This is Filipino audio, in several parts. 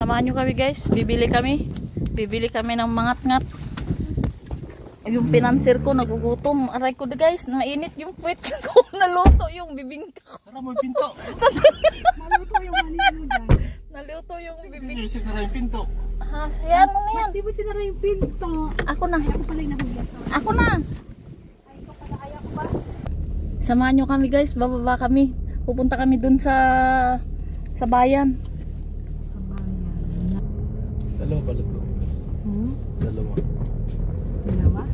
Samahan nyo kami guys, bibili kami ng mangat-ngat. Yung pinansir ko nagugutom, aray ko guys, mainit yung puwet ko, naluto yung bibingka ko. Sara mo yung pinto. Maluto yung mani mo dyan. Naluto yung bibingka. Music na yung pinto. Ha, sayang mo na yan. Di mo sinara yung pinto. Ako na. Ay, ako pala yung nahugas. Ako na. Ay, ito pala, ayaw ko ba? Samahan nyo kami guys, bababa kami. Pupunta kami dun sa bayan. Sa bayan. Dalawa pala to. Dalawa. Dalawa?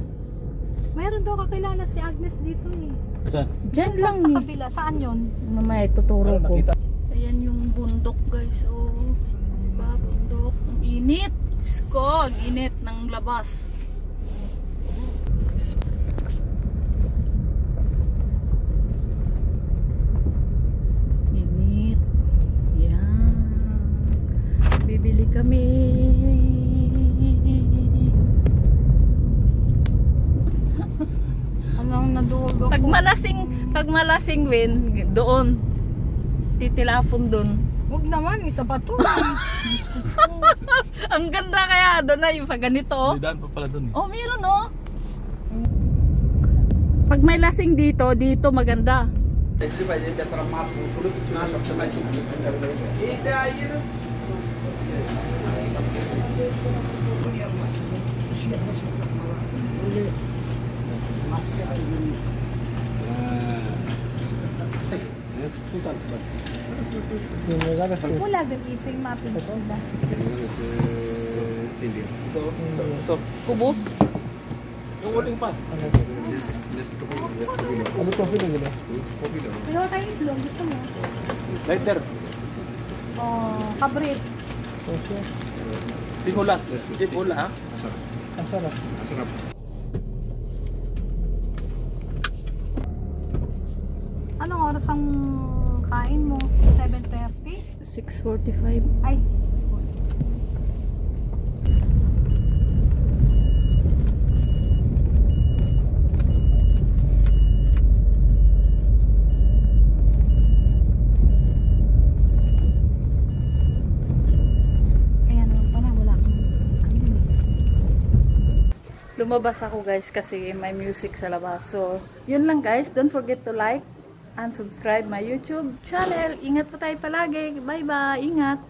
Mayroon daw kakilala si Agnes dito eh. Saan? Diyan lang Sa eh. kabila, saan yun? Mamaya tuturo Ano ko. nakita? Ayan yung bundok guys. Oh, diba bundok? Ang init. Diyos ko, ang init ng labas. Init. Yan. Bibili kami. Anong naduwag ako? Pag malasing win, doon. Titilapon doon. Huwag naman, isa pa to. Ang ganda kaya doon na yung pag ganito. Oh. May daan pa pala dun eh. Oh, meron oh. Pag may lasing dito, dito maganda. Wala din ising mapping siya. Ito. Kubos. Yung uling pa. Pero tayo itlog, gusto mo? Lighter. Oh, kabrit. Pihulas. Pihula ha? Anong oras ang kain mo? 7:30? 6:45. Ay, 6:40. Kaya naman pala, wala kang Lumabas ako guys kasi may music sa labas. So, yun lang guys. Don't forget to like and subscribe my YouTube channel. Ingat po tayo palagi. Bye bye. Ingat.